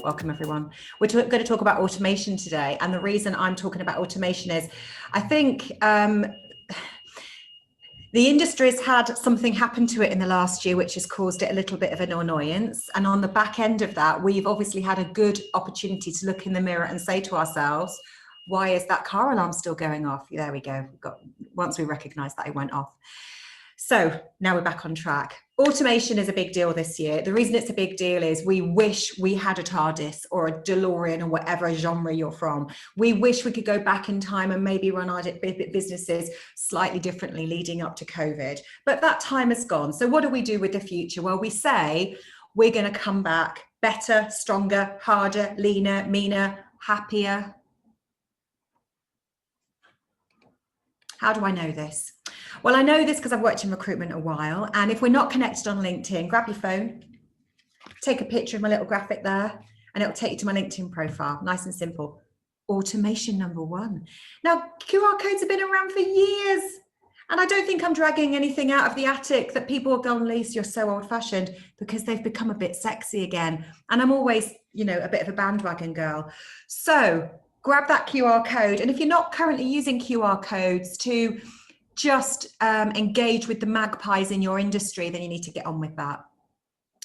Welcome everyone. We're going to talk about automation today, and the reason I'm talking about automation is I think the industry has had something happen to it in the last year which has caused it a little bit of an annoyance, and on the back end of that we've obviously had a good opportunity to look in the mirror and say to ourselves, why is that car alarm still going off? There we go. Once we recognize that it went off. So now we're back on track. Automation is a big deal this year. The reason it's a big deal is we wish we had a TARDIS or a DeLorean or whatever genre you're from. We wish we could go back in time and maybe run our businesses slightly differently leading up to COVID. But that time is gone. So what do we do with the future? Well, we say we're going to come back better, stronger, harder, leaner, meaner, happier. How do I know this? Well, I know this because I've worked in recruitment a while. And if we're not connected on LinkedIn, grab your phone, take a picture of my little graphic there, and it'll take you to my LinkedIn profile. Nice and simple. Automation number one. Now, QR codes have been around for years. And I don't think I'm dragging anything out of the attic that people have gone, Lisa, you're so old fashioned, because they've become a bit sexy again. And I'm always, a bit of a bandwagon girl. So grab that QR code. And if you're not currently using QR codes to just engage with the magpies in your industry, then you need to get on with that.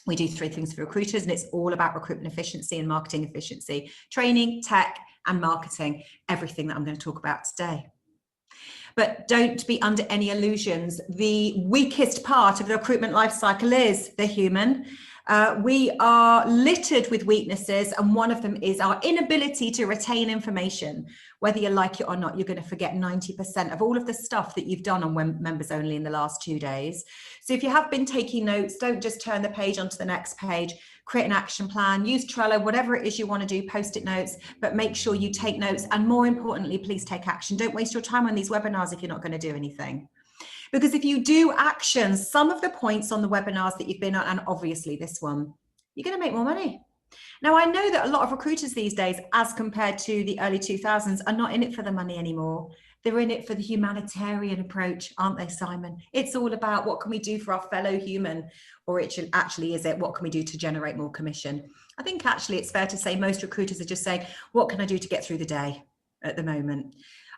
We do 3 things for recruiters, and it's all about recruitment efficiency and marketing efficiency, training, tech, and marketing, everything that I'm going to talk about today. But don't be under any illusions. The weakest part of the recruitment life cycle is the human. We are littered with weaknesses, and one of them is our inability to retain information. Whether you like it or not, you're going to forget 90% of all of the stuff that you've done on Members Only in the last 2 days. So if you have been taking notes, don't just turn the page onto the next page. Create an action plan, use Trello, whatever it is you want to do, post-it notes, but make sure you take notes. And more importantly, please take action. Don't waste your time on these webinars if you're not going to do anything. Because if you do actions, some of the points on the webinars that you've been on, and obviously this one, you're going to make more money. Now, I know that a lot of recruiters these days, as compared to the early 2000s, are not in it for the money anymore. They're in it for the humanitarian approach, aren't they, Simon? It's all about what can we do for our fellow human, or it actually is it, what can we do to generate more commission? I think actually it's fair to say most recruiters are just saying, what can I do to get through the day at the moment?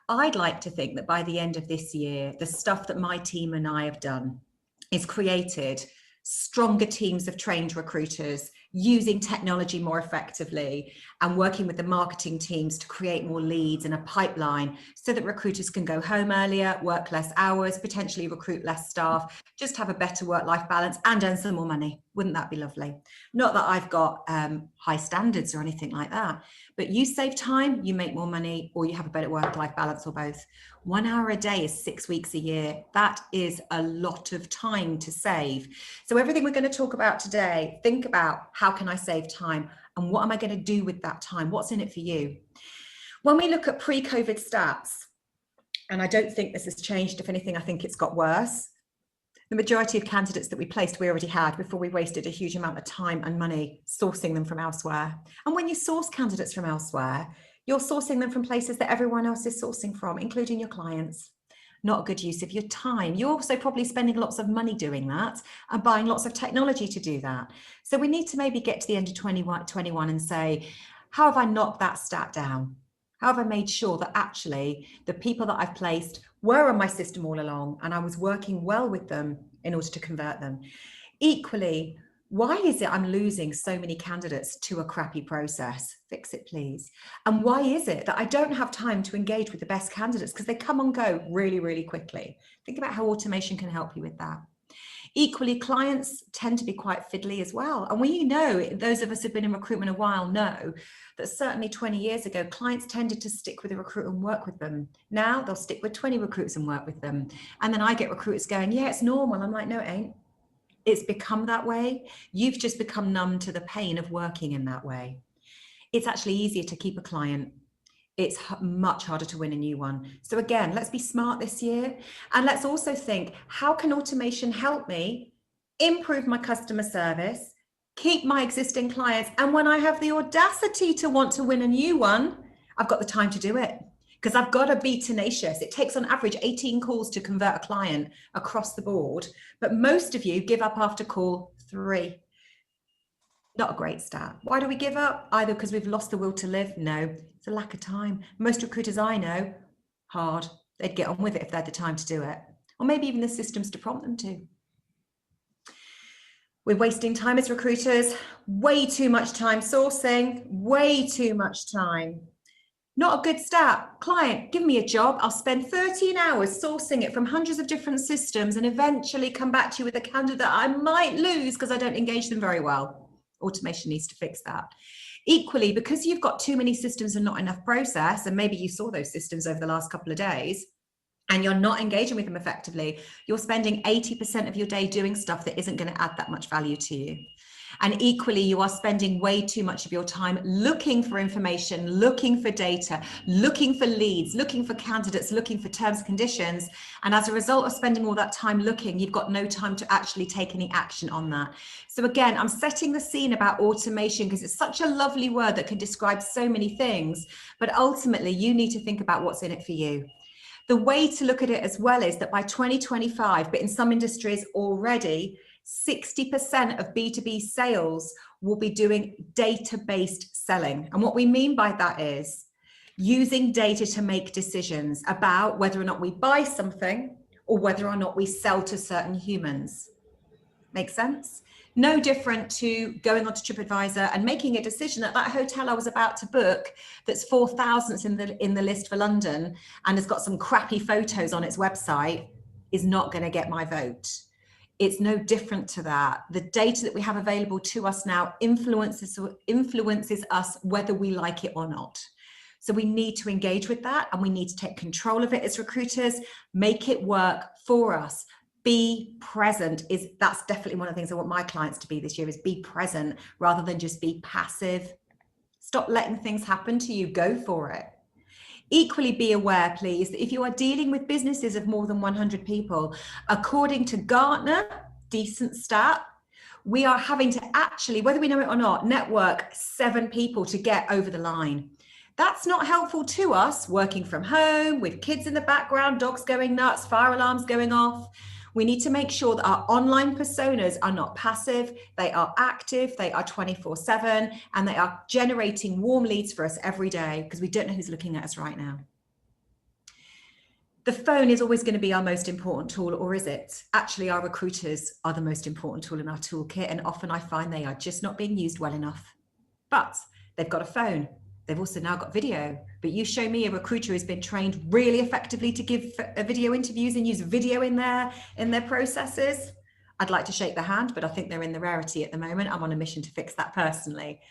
I'd like to think that by the end of this year, the stuff that my team and I have done is created stronger teams of trained recruiters using technology more effectively and working with the marketing teams to create more leads and a pipeline so that recruiters can go home earlier, work less hours, potentially recruit less staff, just have a better work-life balance and earn some more money. Wouldn't that be lovely? Not that I've got high standards or anything like that, but you save time, you make more money, or you have a better work-life balance, or both. 1 hour a day is 6 weeks a year. That is a lot of time to save. So everything we're going to talk about today, think about how can I save time and what am I going to do with that time? What's in it for you? When we look at pre-COVID stats, and I don't think this has changed. If anything, I think it's got worse. The majority of candidates that we placed, we already had before we wasted a huge amount of time and money sourcing them from elsewhere. And when you source candidates from elsewhere, you're sourcing them from places that everyone else is sourcing from, including your clients. Not a good use of your time. You're also probably spending lots of money doing that and buying lots of technology to do that. So we need to maybe get to the end of 2021 and say, how have I knocked that stat down? How have I made sure that actually the people that I've placed were on my system all along and I was working well with them in order to convert them? Equally, why is it I'm losing so many candidates to a crappy process? Fix it, please. And why is it that I don't have time to engage with the best candidates because they come and go really, really quickly? Think about how automation can help you with that. Equally, clients tend to be quite fiddly as well. And we know, those of us who've been in recruitment a while know that certainly 20 years ago, clients tended to stick with a recruiter and work with them. Now they'll stick with 20 recruiters and work with them. And then I get recruiters going, yeah, it's normal. I'm like, no, it ain't. It's become that way. You've just become numb to the pain of working in that way. It's actually easier to keep a client. It's much harder to win a new one. So again, let's be smart this year. And let's also think, how can automation help me improve my customer service, keep my existing clients? And when I have the audacity to want to win a new one, I've got the time to do it because I've got to be tenacious. It takes on average 18 calls to convert a client across the board. But most of you give up after call 3. Not a great stat. Why do we give up? Either because we've lost the will to live. No, it's a lack of time. Most recruiters I know, hard. They'd get on with it if they had the time to do it. Or maybe even the systems to prompt them to. We're wasting time as recruiters, way too much time sourcing, way too much time. Not a good stat. Client, give me a job. I'll spend 13 hours sourcing it from hundreds of different systems and eventually come back to you with a candidate I might lose because I don't engage them very well. Automation needs to fix that. Equally, because you've got too many systems and not enough process, and maybe you saw those systems over the last couple of days, and you're not engaging with them effectively, you're spending 80% of your day doing stuff that isn't going to add that much value to you. And equally, you are spending way too much of your time looking for information, looking for data, looking for leads, looking for candidates, looking for terms and conditions. And as a result of spending all that time looking, you've got no time to actually take any action on that. So again, I'm setting the scene about automation because it's such a lovely word that can describe so many things. But ultimately, you need to think about what's in it for you. The way to look at it as well is that by 2025, but in some industries already, 60% of B2B sales will be doing data-based selling. And what we mean by that is using data to make decisions about whether or not we buy something or whether or not we sell to certain humans. Make sense? No different to going onto TripAdvisor and making a decision that that hotel I was about to book that's 4,000th in the list for London and has got some crappy photos on its website is not going to get my vote. It's no different to that. The data that we have available to us now influences us whether we like it or not. So we need to engage with that and we need to take control of it as recruiters, make it work for us. Be present that's definitely one of the things I want my clients to be this year, is be present rather than just be passive. Stop letting things happen to you, go for it. Equally, be aware, please, that if you are dealing with businesses of more than 100 people, according to Gartner, decent stat, we are having to actually, whether we know it or not, network 7 people to get over the line. That's not helpful to us working from home with kids in the background, dogs going nuts, fire alarms going off. We need to make sure that our online personas are not passive, they are active, they are 24/7, and they are generating warm leads for us every day because we don't know who's looking at us right now. The phone is always going to be our most important tool, or is it? Actually, our recruiters are the most important tool in our toolkit, and often I find they are just not being used well enough. But they've got a phone. They've also now got video, but you show me a recruiter who's been trained really effectively to give video interviews and use video in their processes. I'd like to shake their hand, but I think they're in the rarity at the moment. I'm on a mission to fix that personally.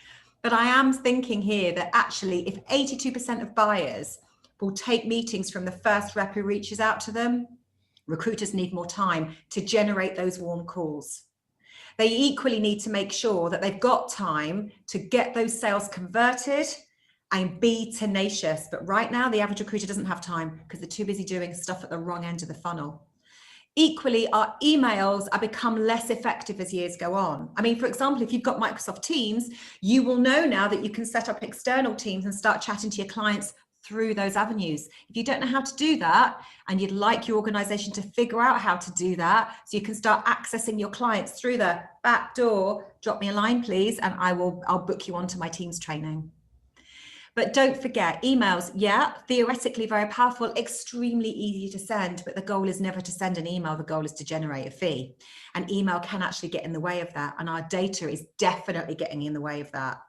But I am thinking here that actually if 82% of buyers will take meetings from the first rep who reaches out to them, recruiters need more time to generate those warm calls. They equally need to make sure that they've got time to get those sales converted and be tenacious. But right now, the average recruiter doesn't have time because they're too busy doing stuff at the wrong end of the funnel. Equally, our emails are become less effective as years go on. I mean, for example, if you've got Microsoft Teams, you will know now that you can set up external teams and start chatting to your clients through those avenues. If you don't know how to do that and you'd like your organization to figure out how to do that so you can start accessing your clients through the back door, drop me a line, please, and I'll book you onto my Teams training. But don't forget, emails, yeah, theoretically very powerful, extremely easy to send, but the goal is never to send an email, the goal is to generate a fee. And email can actually get in the way of that, and our data is definitely getting in the way of that.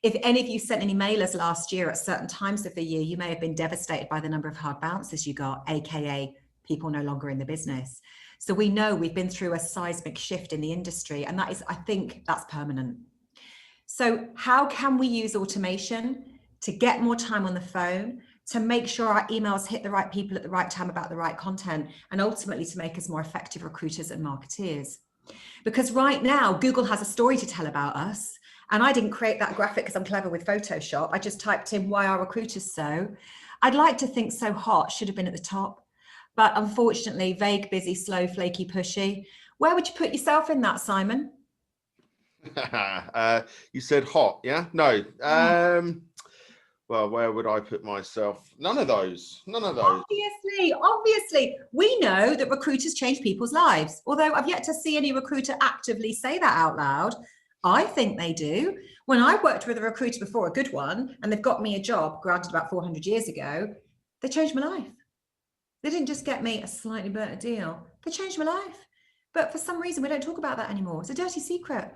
If any of you sent any mailers last year at certain times of the year, you may have been devastated by the number of hard bounces you got, aka people no longer in the business. So we know we've been through a seismic shift in the industry, and that is, I think that's permanent. So how can we use automation to get more time on the phone, to make sure our emails hit the right people at the right time about the right content, and ultimately to make us more effective recruiters and marketeers? Because right now, Google has a story to tell about us. And I didn't create that graphic because I'm clever with Photoshop. I just typed in why are recruiters so. I'd like to think so hot should have been at the top. But unfortunately, vague, busy, slow, flaky, pushy. Where would you put yourself in that, Simon? You said hot, yeah? No. Well, where would I put myself? None of those. Obviously, we know that recruiters change people's lives. Although I've yet to see any recruiter actively say that out loud. I think they do. When I worked with a recruiter before, a good one, and they've got me a job, granted about 400 years ago, they changed my life. They didn't just get me a slightly better deal. They changed my life. But for some reason, we don't talk about that anymore. It's a dirty secret.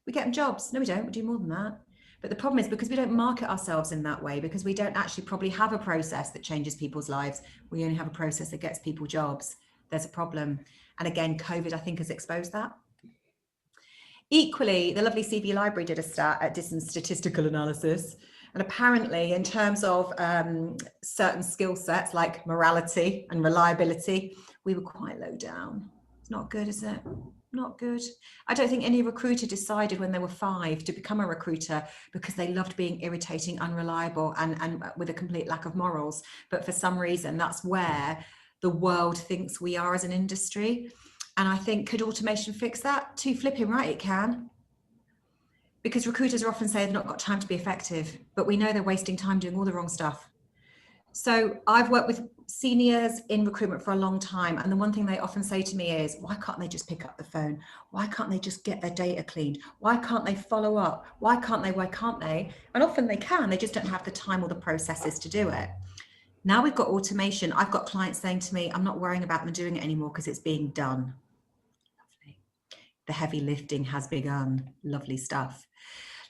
We get them jobs. No, we don't. We do more than that. But the problem is because we don't market ourselves in that way, because we don't actually probably have a process that changes people's lives. We only have a process that gets people jobs. There's a problem. And again, COVID, I think, has exposed that. Equally, the lovely CV Library did some statistical analysis. And apparently, in terms of certain skill sets like morality and reliability, we were quite low down. It's not good, is it? Not good. I don't think any recruiter decided when they were 5 to become a recruiter because they loved being irritating, unreliable, and with a complete lack of morals. But for some reason, that's where the world thinks we are as an industry. And I think, could automation fix that? Too flipping right, it can. Because recruiters are often saying they've not got time to be effective, but we know they're wasting time doing all the wrong stuff. So I've worked with seniors in recruitment for a long time. And the one thing they often say to me is, why can't they just pick up the phone? Why can't they just get their data cleaned? Why can't they follow up? Why can't they? Why can't they? And often they can, they just don't have the time or the processes to do it. Now we've got automation. I've got clients saying to me, I'm not worrying about them doing it anymore because it's being done. Lovely. The heavy lifting has begun. Lovely stuff.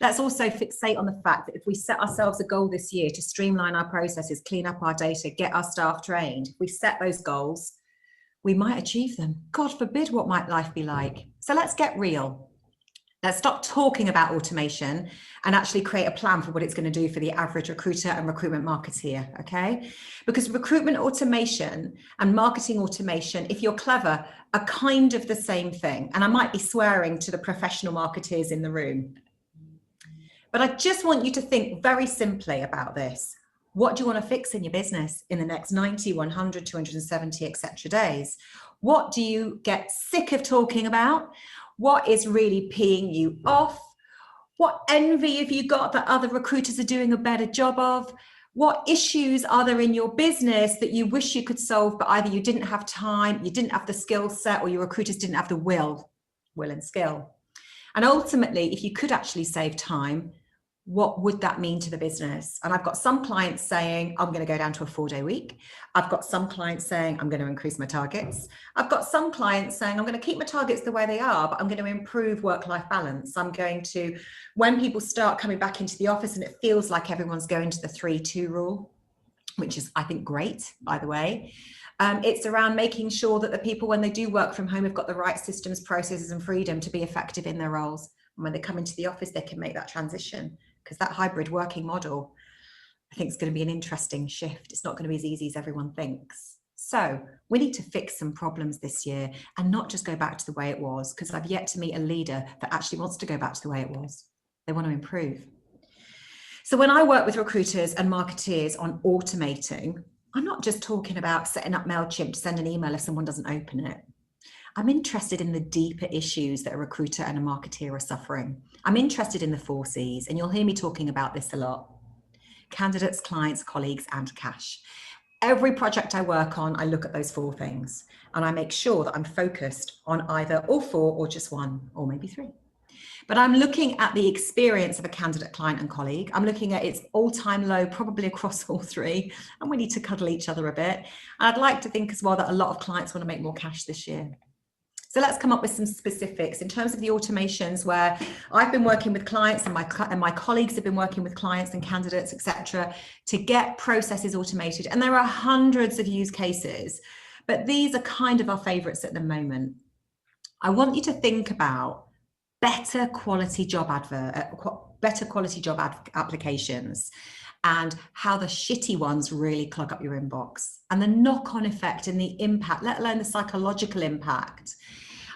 Let's also fixate on the fact that if we set ourselves a goal this year to streamline our processes, clean up our data, get our staff trained, if we set those goals, we might achieve them. God forbid, what might life be like? So let's get real. Let's stop talking about automation and actually create a plan for what it's going to do for the average recruiter and recruitment marketeer, okay? Because recruitment automation and marketing automation, if you're clever, are kind of the same thing. And I might be swearing to the professional marketers in the room. But I just want you to think very simply about this. What do you want to fix in your business in the next 90, 100, 270, etc. days? What do you get sick of talking about? What is really peeing you off? What envy have you got that other recruiters are doing a better job of? What issues are there in your business that you wish you could solve, but either you didn't have time, you didn't have the skill set, or your recruiters didn't have the will and skill? And ultimately, if you could actually save time, what would that mean to the business? And I've got some clients saying, I'm going to go down to a 4-day week. I've got some clients saying, I'm going to increase my targets. I've got some clients saying, I'm going to keep my targets the way they are, but I'm going to improve work-life balance. I'm going to, when people start coming back into the office and it feels like everyone's going to the 3-2 rule, which is, I think, great, by the way. It's around making sure that the people, when they do work from home, have got the right systems, processes, and freedom to be effective in their roles. And when they come into the office, they can make that transition. Because that hybrid working model, I think, is going to be an interesting shift. It's not going to be as easy as everyone thinks. So we need to fix some problems this year and not just go back to the way it was, because I've yet to meet a leader that actually wants to go back to the way it was. They want to improve. So when I work with recruiters and marketeers on automating, I'm not just talking about setting up MailChimp to send an email if someone doesn't open it. I'm interested in the deeper issues that a recruiter and a marketeer are suffering. I'm interested in the 4 C's, and you'll hear me talking about this a lot. Candidates, clients, colleagues, and cash. Every project I work on, I look at those 4 things, and I make sure that I'm focused on either all 4 or just 1, or maybe 3. But I'm looking at the experience of a candidate, client, and colleague. I'm looking at its all-time low, probably across all 3, and we need to cuddle each other a bit. And I'd like to think as well that a lot of clients want to make more cash this year. So let's come up with some specifics in terms of the automations where I've been working with clients and my colleagues have been working with clients and candidates, etc., to get processes automated. And there are hundreds of use cases, but these are kind of our favorites at the moment. I want you to think about better quality job applications and how the shitty ones really clog up your inbox, and the knock-on effect and the impact, let alone the psychological impact.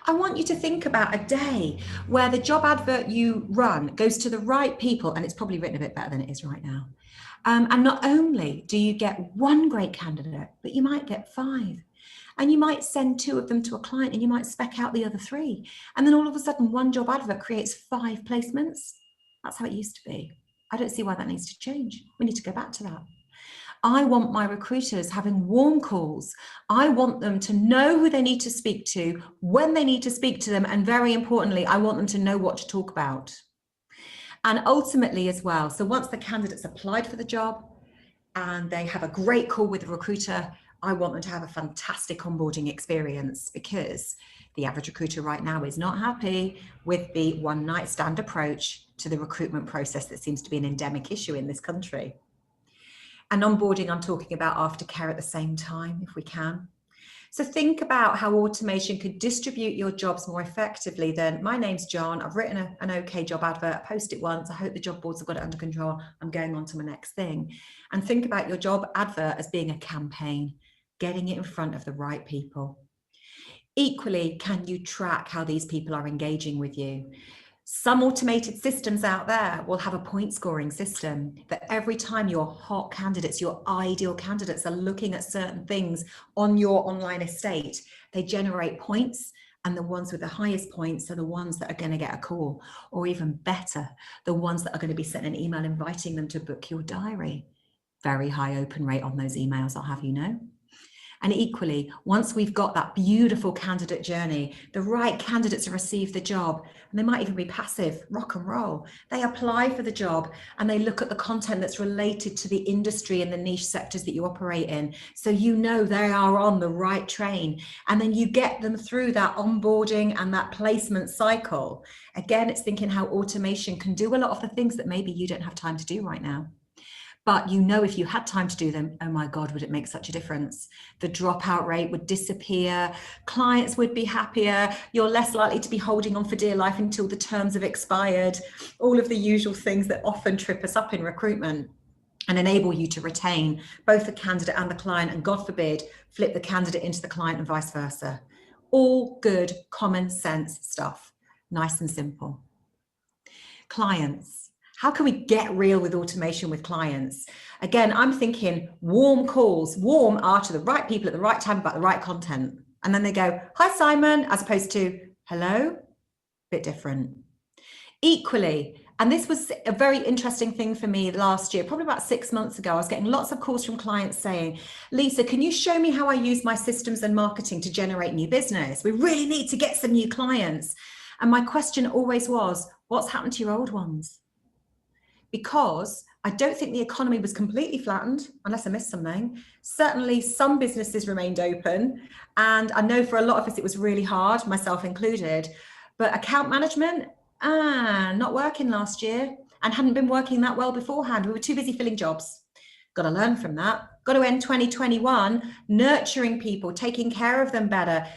I want you to think about a day where the job advert you run goes to the right people, and it's probably written a bit better than it is right now. And not only do you get 1 great candidate, but you might get 5. And you might send 2 of them to a client and you might spec out the other 3. And then all of a sudden, 1 job advert creates 5 placements. That's how it used to be. I don't see why that needs to change. We need to go back to that. I want my recruiters having warm calls. I want them to know who they need to speak to, when they need to speak to them, and very importantly, I want them to know what to talk about. And ultimately as well, so once the candidate's applied for the job and they have a great call with the recruiter, I want them to have a fantastic onboarding experience, because the average recruiter right now is not happy with the one night stand approach to the recruitment process that seems to be an endemic issue in this country. And onboarding, I'm talking about aftercare at the same time, if we can. So think about how automation could distribute your jobs more effectively than, my name's John, I've written an okay job advert, I post it once, I hope the job boards have got it under control, I'm going on to my next thing. And think about your job advert as being a campaign, getting it in front of the right people. Equally, can you track how these people are engaging with you? Some automated systems out there will have a point scoring system that every time your hot candidates, your ideal candidates are looking at certain things on your online estate, they generate points, and the ones with the highest points are the ones that are going to get a call, or even better, the ones that are going to be sent an email inviting them to book your diary. Very high open rate on those emails, I'll have you know. And equally, once we've got that beautiful candidate journey, the right candidates receive the job, and they might even be passive, rock and roll. They apply for the job and they look at the content that's related to the industry and the niche sectors that you operate in. So you know they are on the right train, and then you get them through that onboarding and that placement cycle. Again, it's thinking how automation can do a lot of the things that maybe you don't have time to do right now. But you know, if you had time to do them, oh my God, would it make such a difference? The dropout rate would disappear, clients would be happier, you're less likely to be holding on for dear life until the terms have expired, all of the usual things that often trip us up in recruitment and enable you to retain both the candidate and the client, and God forbid, flip the candidate into the client and vice versa. All good common sense stuff, nice and simple. Clients. How can we get real with automation with clients? Again, I'm thinking warm calls. Warm are to the right people at the right time about the right content. And then they go, hi, Simon, as opposed to hello, bit different. Equally, and this was a very interesting thing for me last year, probably about 6 months ago, I was getting lots of calls from clients saying, Lisa, can you show me how I use my systems and marketing to generate new business? We really need to get some new clients. And my question always was, what's happened to your old ones? Because I don't think the economy was completely flattened, unless I missed something. Certainly some businesses remained open. And I know for a lot of us, it was really hard, myself included. But account management, not working last year, and hadn't been working that well beforehand. We were too busy filling jobs. Got to learn from that. Got to end 2021 nurturing people, taking care of them better,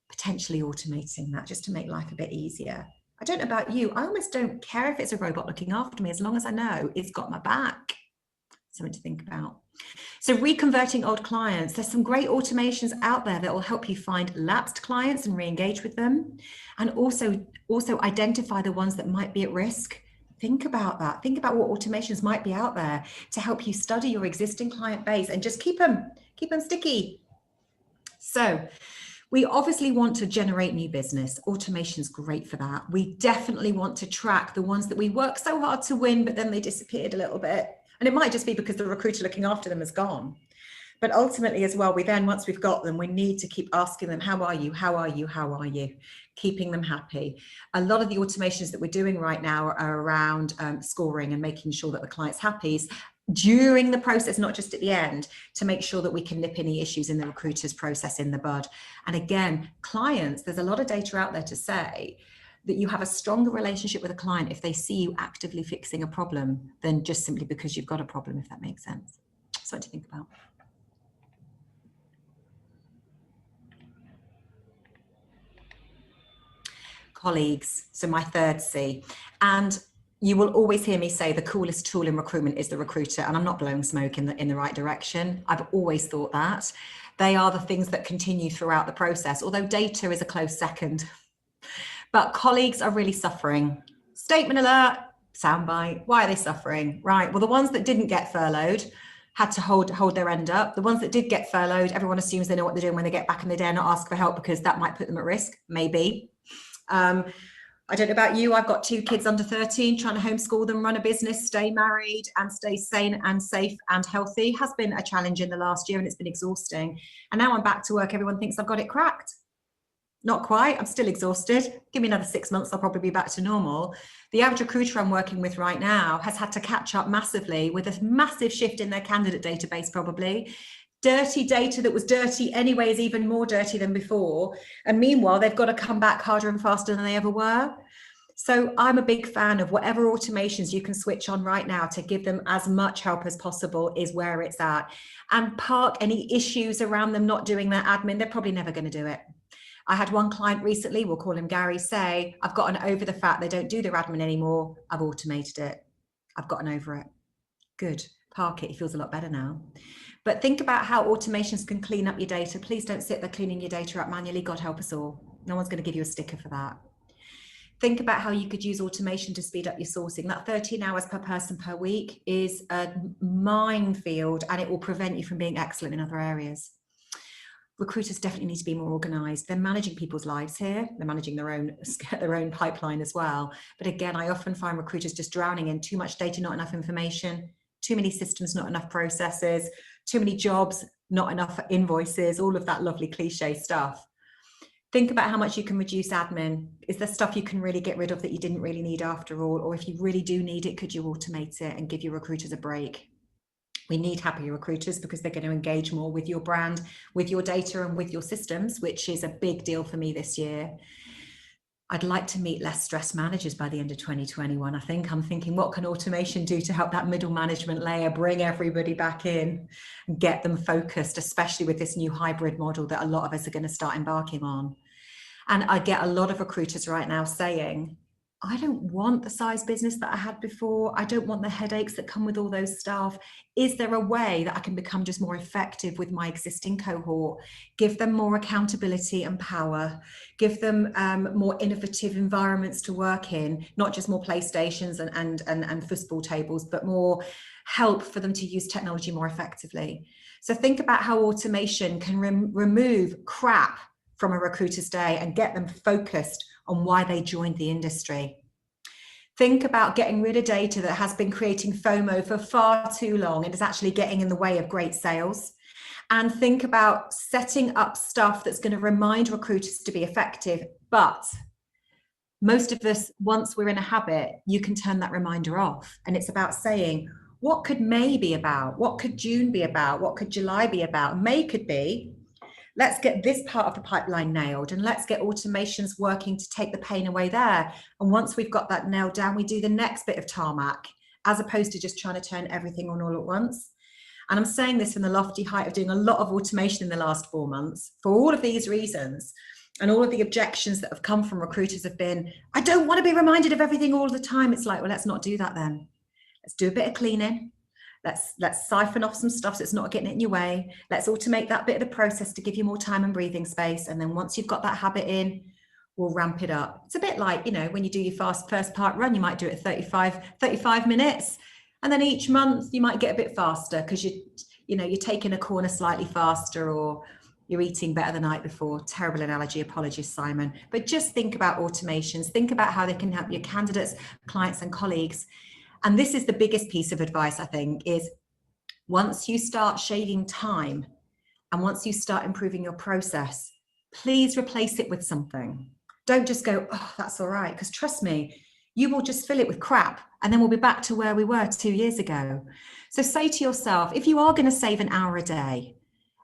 potentially automating that just to make life a bit easier. I don't know about you, I almost don't care if it's a robot looking after me, as long as I know it's got my back. Something to think about. So reconverting old clients, there's some great automations out there that will help you find lapsed clients and re-engage with them, and also identify the ones that might be at risk. Think about that. Think about what automations might be out there to help you study your existing client base and just keep them sticky. So we obviously want to generate new business. Automation's great for that. We definitely want to track the ones that we work so hard to win, but then they disappeared a little bit. And it might just be because the recruiter looking after them is gone. But ultimately as well, once we've got them, we need to keep asking them, how are you? How are you? How are you? Keeping them happy. A lot of the automations that we're doing right now are around scoring and making sure that the client's happy during the process, not just at the end, to make sure that we can nip any issues in the recruiter's process in the bud. And again, clients, there's a lot of data out there to say that you have a stronger relationship with a client if they see you actively fixing a problem than just simply because you've got a problem, if that makes sense. Something to think about. Colleagues, so my third C. And you will always hear me say the coolest tool in recruitment is the recruiter, and I'm not blowing smoke in the right direction. I've always thought that. They are the things that continue throughout the process, although data is a close second. But colleagues are really suffering. Statement alert, soundbite. Why are they suffering? Right, well, the ones that didn't get furloughed had to hold their end up. The ones that did get furloughed, everyone assumes they know what they're doing when they get back and they dare not ask for help because that might put them at risk, maybe. I don't know about you, I've got 2 kids under 13, trying to homeschool them, run a business, stay married and stay sane and safe and healthy has been a challenge in the last year, and it's been exhausting. And now I'm back to work, everyone thinks I've got it cracked. Not quite. I'm still exhausted. Give me another 6 months, I'll probably be back to normal. The average recruiter I'm working with right now has had to catch up massively with a massive shift in their candidate database, probably. Dirty data that was dirty anyway is even more dirty than before. And meanwhile, they've got to come back harder and faster than they ever were. So I'm a big fan of whatever automations you can switch on right now to give them as much help as possible is where it's at. And park any issues around them not doing their admin. They're probably never going to do it. I had one client recently, we'll call him Gary, say, I've gotten over the fact they don't do their admin anymore. I've automated it. I've gotten over it. Good. Park it. He feels a lot better now. But think about how automations can clean up your data. Please don't sit there cleaning your data up manually. God help us all. No one's going to give you a sticker for that. Think about how you could use automation to speed up your sourcing. That 13 hours per person per week is a minefield, and it will prevent you from being excellent in other areas. Recruiters definitely need to be more organized. They're managing people's lives here. They're managing their own pipeline as well. But again, I often find recruiters just drowning in too much data, not enough information, too many systems, not enough processes, too many jobs, not enough invoices, all of that lovely cliche stuff. Think about how much you can reduce admin. Is there stuff you can really get rid of that you didn't really need after all? Or if you really do need it, could you automate it and give your recruiters a break? We need happier recruiters because they're going to engage more with your brand, with your data and with your systems, which is a big deal for me this year. I'd like to meet less stressed managers by the end of 2021. I'm thinking, what can automation do to help that middle management layer bring everybody back in and get them focused, especially with this new hybrid model that a lot of us are going to start embarking on. And I get a lot of recruiters right now saying, I don't want the size business that I had before. I don't want the headaches that come with all those staff. Is there a way that I can become just more effective with my existing cohort, give them more accountability and power, give them more innovative environments to work in, not just more PlayStations and football tables, but more help for them to use technology more effectively. So think about how automation can remove crap from a recruiter's day and get them focused on why they joined the industry. Think about getting rid of data that has been creating FOMO for far too long and is actually getting in the way of great sales. And think about setting up stuff that's going to remind recruiters to be effective. But most of us, once we're in a habit, you can turn that reminder off. And it's about saying, what could May be about? What could June be about? What could July be about? May could be, let's get this part of the pipeline nailed and let's get automations working to take the pain away there. And once we've got that nailed down, we do the next bit of tarmac, as opposed to just trying to turn everything on all at once. And I'm saying this from the lofty height of doing a lot of automation in the last 4 months for all of these reasons. And all of the objections that have come from recruiters have been, I don't want to be reminded of everything all the time. It's like, well, let's not do that then. Let's do a bit of cleaning. Let's siphon off some stuff so it's not getting in your way. Let's automate that bit of the process to give you more time and breathing space. And then once you've got that habit in, we'll ramp it up. It's a bit like, when you do your first part run, you might do it at 35 minutes. And then each month you might get a bit faster because you're taking a corner slightly faster, or you're eating better the night before. Terrible analogy, apologies, Simon. But just think about automations. Think about how they can help your candidates, clients and colleagues. And this is the biggest piece of advice, I think, is once you start shaving time and once you start improving your process, please replace it with something. Don't just go, oh, that's all right. Because trust me, you will just fill it with crap and then we'll be back to where we were 2 years ago. So say to yourself, if you are going to save an hour a day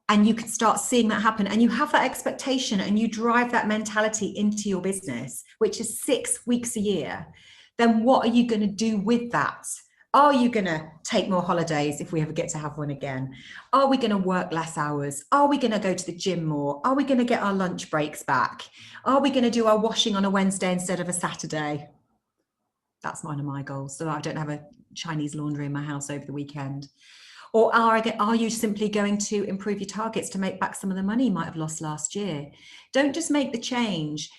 and you can start seeing that happen and you have that expectation and you drive that mentality into your business, which is 6 weeks a year, then what are you going to do with that? Are you going to take more holidays if we ever get to have one again? Are we going to work less hours? Are we going to go to the gym more? Are we going to get our lunch breaks back? Are we going to do our washing on a Wednesday instead of a Saturday? That's one of my goals, so I don't have a Chinese laundry in my house over the weekend. Or are you simply going to improve your targets to make back some of the money you might have lost last year? Don't just make the change.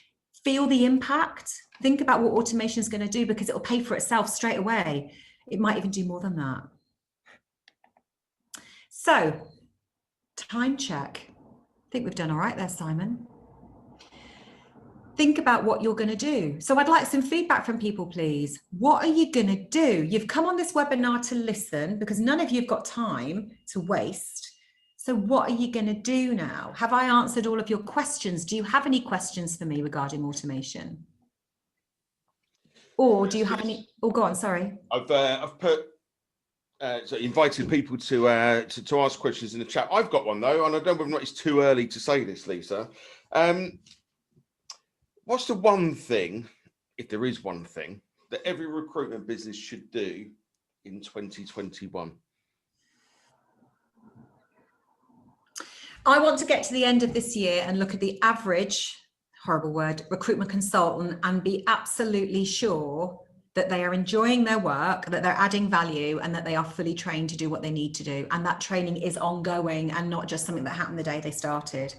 Feel the impact. Think about what automation is going to do, because it will pay for itself straight away. It might even do more than that. So, time check. I think we've done all right there, Simon. Think about what you're going to do. So I'd like some feedback from people, please. What are you going to do? You've come on this webinar to listen because none of you have got time to waste. So So what are you going to do now? Have I answered all of your questions? Do you have any questions for me regarding automation? Or do you have any? Oh, go on. Sorry. I've put so invited people to ask questions in the chat. I've got one though, and I don't know whether or not it's too early to say this, Lisa. What's the one thing, if there is one thing, that every recruitment business should do in 2021? I want to get to the end of this year and look at the average, horrible word, recruitment consultant and be absolutely sure that they are enjoying their work, that they're adding value, and that they are fully trained to do what they need to do. And that training is ongoing and not just something that happened the day they started.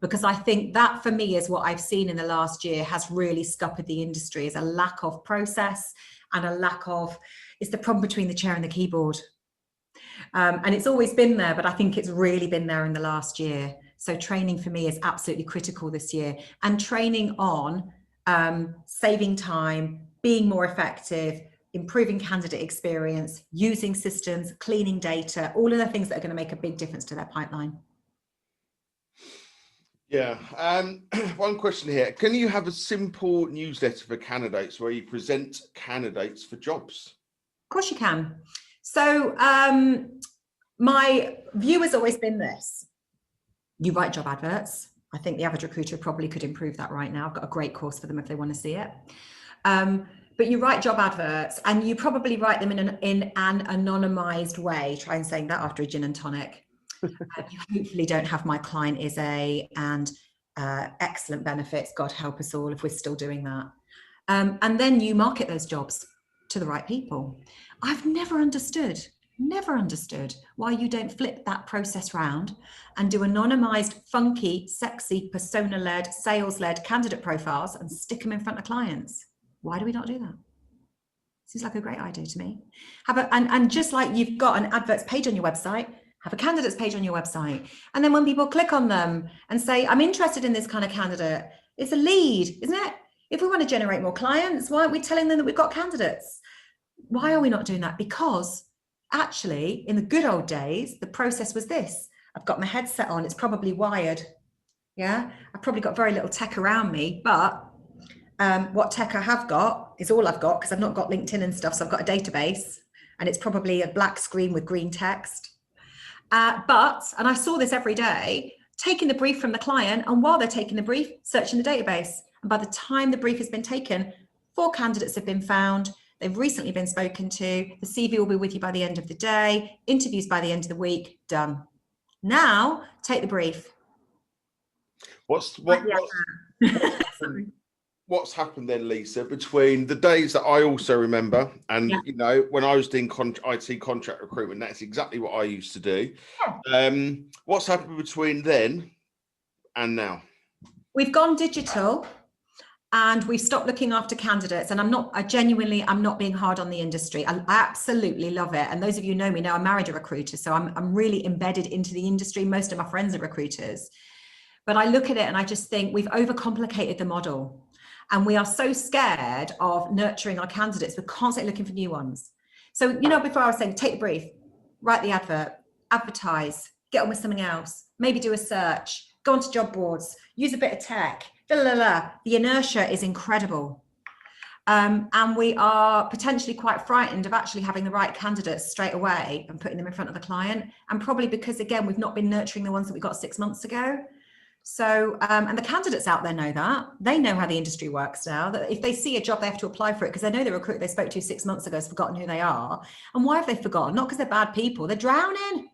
Because I think that for me is what I've seen in the last year has really scuppered the industry, is a lack of process and a lack of, it's the problem between the chair and the keyboard. And it's always been there, but I think it's really been there in the last year. So training for me is absolutely critical this year, and training on saving time, being more effective, improving candidate experience, using systems, cleaning data, all of the things that are going to make a big difference to their pipeline. Yeah. One question here. Can you have a simple newsletter for candidates where you present candidates for jobs? Of course you can. So my view has always been this. You write job adverts. I think the average recruiter probably could improve that right now. I've got a great course for them if they want to see it. But you write job adverts and you probably write them in an anonymized way. Try and saying that after a gin and tonic. You hopefully don't have my client is a and excellent benefits. God help us all if we're still doing that. And then you market those jobs to the right people. I've never understood why you don't flip that process round and do anonymized, funky, sexy, persona-led, sales-led candidate profiles and stick them in front of clients. Why do we not do that? Seems like a great idea to me. And just like you've got an adverts page on your website, have a candidates page on your website. And then when people click on them and say, I'm interested in this kind of candidate, it's a lead, isn't it? If we want to generate more clients, why aren't we telling them that we've got candidates? Why are we not doing that? Because actually, in the good old days, the process was this. I've got my headset on, it's probably wired. Yeah, I've probably got very little tech around me, but what tech I have got is all I've got because I've not got LinkedIn and stuff. So I've got a database and it's probably a black screen with green text. And I saw this every day, taking the brief from the client, and while they're taking the brief, searching the database. And by the time the brief has been taken, 4 candidates have been found. They've recently been spoken to. The CV will be with you by the end of the day. Interviews by the end of the week. Done. Now, take the brief. What's happened then, Lisa, between the days that I also remember and, you know, when I was doing IT contract recruitment, that's exactly what I used to do. Yeah. What's happened between then and now? We've gone digital. And we've stopped looking after candidates. And I'm not being hard on the industry. I absolutely love it. And those of you who know me know I married a recruiter. So I'm really embedded into the industry. Most of my friends are recruiters. But I look at it and I just think we've overcomplicated the model. And we are so scared of nurturing our candidates. We're constantly looking for new ones. So, you know, before I was saying, take the brief, write the advert, advertise, get on with something else, maybe do a search, go onto job boards, use a bit of tech. The inertia is incredible. And we are potentially quite frightened of actually having the right candidates straight away and putting them in front of the client. And probably because, again, we've not been nurturing the ones that we got 6 months ago. So, and the candidates out there know that. They know how the industry works now, that if they see a job, they have to apply for it because they know the recruiter they spoke to 6 months ago has forgotten who they are. And why have they forgotten? Not because they're bad people, they're drowning.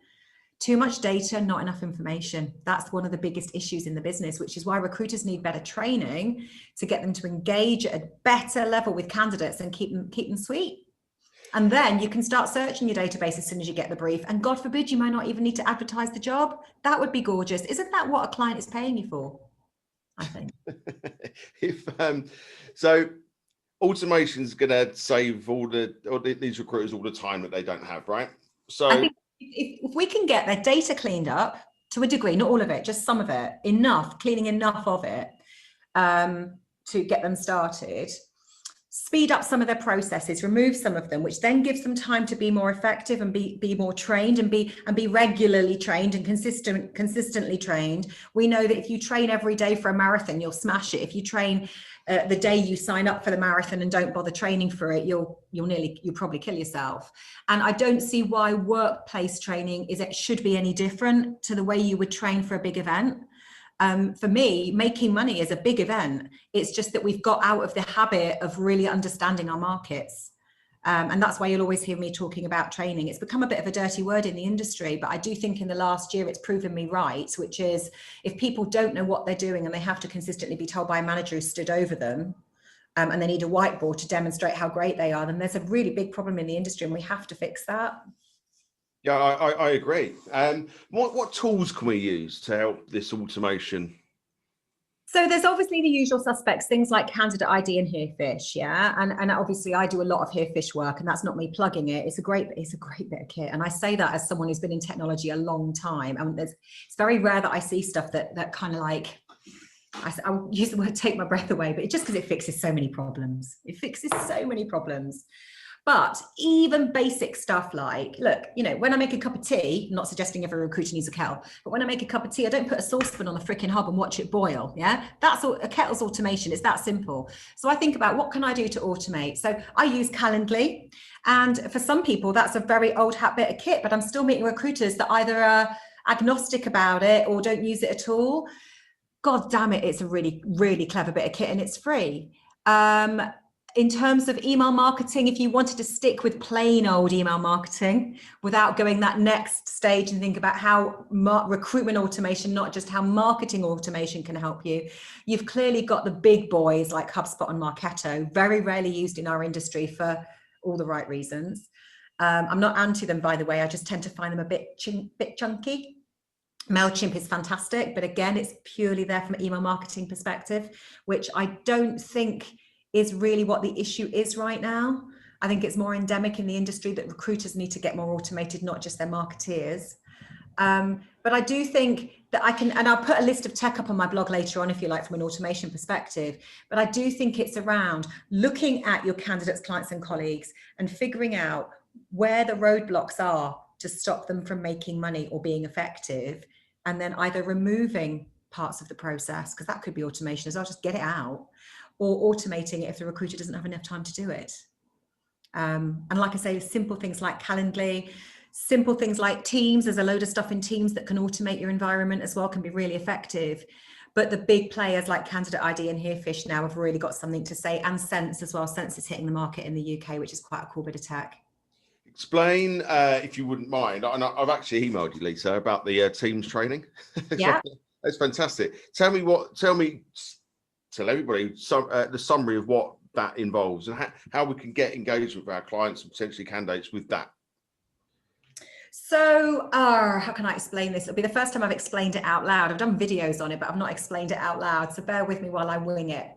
Too much data, not enough information. That's one of the biggest issues in the business, which is why recruiters need better training to get them to engage at a better level with candidates and keep them sweet. And then you can start searching your database as soon as you get the brief. And God forbid, you might not even need to advertise the job. That would be gorgeous. Isn't that what a client is paying you for? I think. So automation is going to save these recruiters all the time that they don't have, right? So I think if we can get their data cleaned up to a degree, not all of it, just some of it, cleaning enough of it to get them started, speed up some of their processes, remove some of them, which then gives them time to be more effective and be more trained and be regularly trained and consistently trained. We know that if you train every day for a marathon, you'll smash it. If you train the day you sign up for the marathon and don't bother training for it, you'll probably kill yourself. And I don't see why workplace training should be any different to the way you would train for a big event. For me, making money is a big event. It's just that we've got out of the habit of really understanding our markets. And that's why you'll always hear me talking about training. It's become a bit of a dirty word in the industry, but I do think in the last year it's proven me right, which is if people don't know what they're doing and they have to consistently be told by a manager who stood over them, and they need a whiteboard to demonstrate how great they are, then there's a really big problem in the industry and we have to fix that. Yeah, I agree. What tools can we use to help this automation? So there's obviously the usual suspects, things like Candidate ID and Herefish, yeah. And obviously I do a lot of Herefish work, and that's not me plugging it. It's a great bit of kit. And I say that as someone who's been in technology a long time. And it's very rare that I see stuff that kind of like, I'll use the word take my breath away, but just because it fixes so many problems. It fixes so many problems. But even basic stuff like, look, when I make a cup of tea, I'm not suggesting every recruiter needs a kettle, but when I make a cup of tea, I don't put a saucepan on the freaking hob and watch it boil. Yeah, that's a kettle's automation. It's that simple. So I think about what can I do to automate? So I use Calendly. And for some people, that's a very old hat bit of kit, but I'm still meeting recruiters that either are agnostic about it or don't use it at all. God damn it, it's a really, really clever bit of kit and it's free. In terms of email marketing, if you wanted to stick with plain old email marketing without going that next stage and think about how recruitment automation, not just how marketing automation can help you, you've clearly got the big boys like HubSpot and Marketo, very rarely used in our industry for all the right reasons. I'm not anti them, by the way. I just tend to find them a bit chunky. MailChimp is fantastic, but again, it's purely there from an email marketing perspective, which I don't think is really what the issue is right now. I think it's more endemic in the industry that recruiters need to get more automated, not just their marketeers. But I do think that I can, and I'll put a list of tech up on my blog later on if you like from an automation perspective, but I do think it's around looking at your candidates, clients and colleagues and figuring out where the roadblocks are to stop them from making money or being effective, and then either removing parts of the process, because that could be automation as well, just get it out, or automating it if the recruiter doesn't have enough time to do it. And like I say, simple things like Calendly, simple things like Teams, there's a load of stuff in Teams that can automate your environment as well, can be really effective. But the big players like Candidate ID and Herefish now have really got something to say, and Sense as well. Sense is hitting the market in the UK, which is quite a cool bit of tech. Explain, if you wouldn't mind, and I've actually emailed you, Lisa, about the Teams training. Yeah. That's fantastic. Tell everybody the summary of what that involves and how we can get engaged with our clients and potentially candidates with that. So how can I explain this? It'll be the first time I've explained it out loud. I've done videos on it, but I've not explained it out loud. So bear with me while I wing it.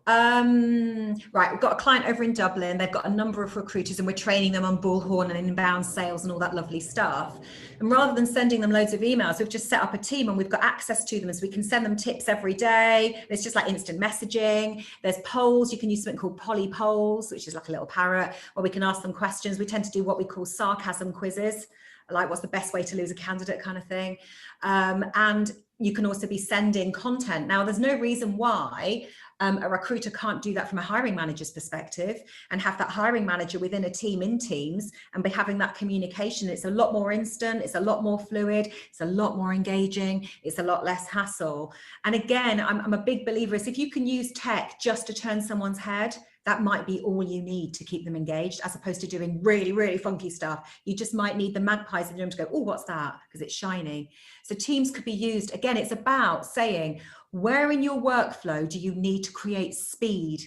Right, we've got a client over in Dublin. They've got a number of recruiters and we're training them on bullhorn and inbound sales and all that lovely stuff. And rather than sending them loads of emails, we've just set up a team and we've got access to them, so we can send them tips every day. It's just like instant messaging. There's polls. You can use something called Polly Polls, which is like a little parrot, where we can ask them questions. We tend to do what we call sarcasm quizzes, like what's the best way to lose a candidate kind of thing. And you can also be sending content. Now, there's no reason why a recruiter can't do that from a hiring manager's perspective and have that hiring manager within a team in Teams and be having that communication. It's a lot more instant, it's a lot more fluid, it's a lot more engaging, it's a lot less hassle. And again, I'm a big believer is if you can use tech just to turn someone's head, that might be all you need to keep them engaged, as opposed to doing really, really funky stuff. You just might need the magpies in the room to go, oh, what's that? Because it's shiny. So Teams could be used. Again, it's about saying, where in your workflow do you need to create speed?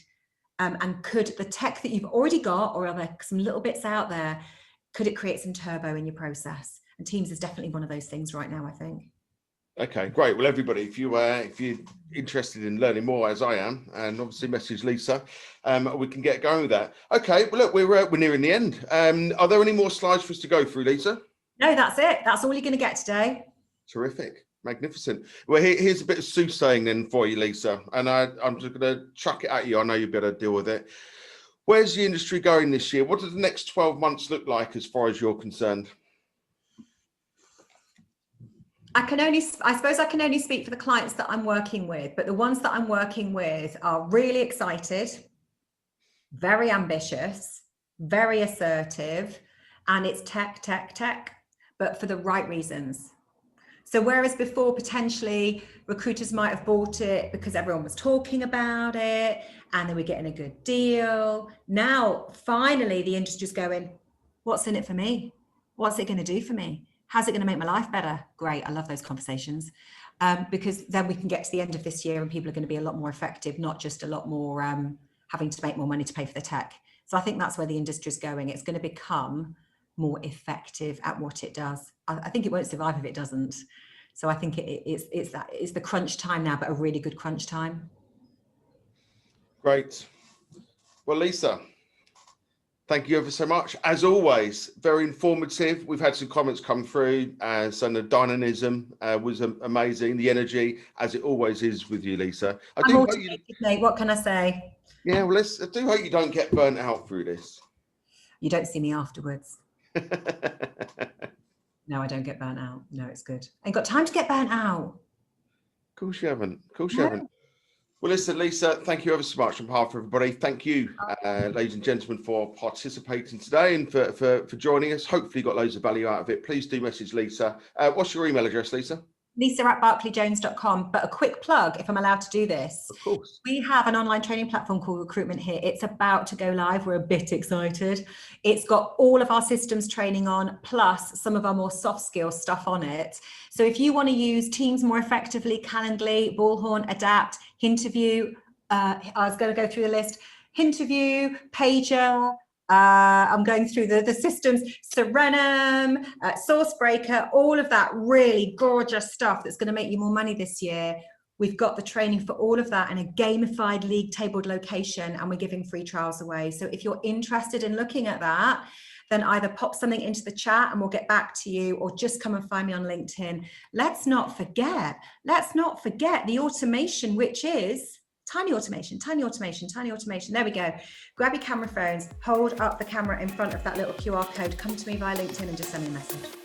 And could the tech that you've already got, or are there some little bits out there, could it create some turbo in your process? And Teams is definitely one of those things right now, I think. Okay, great. Well, everybody, if you're interested in learning more, as I am, and obviously message Lisa, we can get going with that. Okay, well, look, we're nearing the end. Are there any more slides for us to go through, Lisa? No, that's it. That's all you're going to get today. Terrific, magnificent. Well, here's a bit of soothsaying then for you, Lisa, and I'm just going to chuck it at you. I know you better deal with it. Where's the industry going this year? What does the next 12 months look like as far as you're concerned? I suppose I can only speak for the clients that I'm working with, but the ones that I'm working with are really excited, very ambitious, very assertive, and it's tech, but for the right reasons. So whereas before, potentially recruiters might have bought it because everyone was talking about it and they were getting a good deal. Now, finally, the industry's going, what's in it for me? What's it going to do for me? How's it going to make my life better? Great. I love those conversations, because then we can get to the end of this year and people are going to be a lot more effective, not just a lot more having to make more money to pay for the tech. So I think that's where the industry is going. It's going to become more effective at what it does. I think it won't survive if it doesn't. So I think it's the crunch time now, but a really good crunch time. Great. Well, Lisa, thank you ever so much. As always, very informative. We've had some comments come through, and the dynamism was amazing. The energy, as it always is with you, Lisa. I'm motivated, mate. What can I say? Yeah, well, I do hope you don't get burnt out through this. You don't see me afterwards. No, I don't get burnt out. No, it's good. I ain't got time to get burnt out. Of course you haven't. Well, listen, Lisa, thank you ever so much on behalf of everybody. Thank you, ladies and gentlemen, for participating today and for joining us. Hopefully you got loads of value out of it. Please do message Lisa. What's your email address, Lisa? Lisa@barclayjones.com. But a quick plug, if I'm allowed to do this. Of course. We have an online training platform called Recruitment here. It's about to go live. We're a bit excited. It's got all of our systems training on, plus some of our more soft skills stuff on it. So if you want to use Teams more effectively, Calendly, Bullhorn, Adapt, Hinterview, I was going to go through the list, Hinterview, Pager, I'm going through the systems, Serenum, Sourcebreaker, all of that really gorgeous stuff that's going to make you more money this year. We've got the training for all of that in a gamified league tabled location, and we're giving free trials away. So if you're interested in looking at that, then either pop something into the chat and we'll get back to you, or just come and find me on LinkedIn. Let's not forget the automation, which is tiny automation. There we go. Grab your camera phones, hold up the camera in front of that little QR code, come to me via LinkedIn and just send me a message.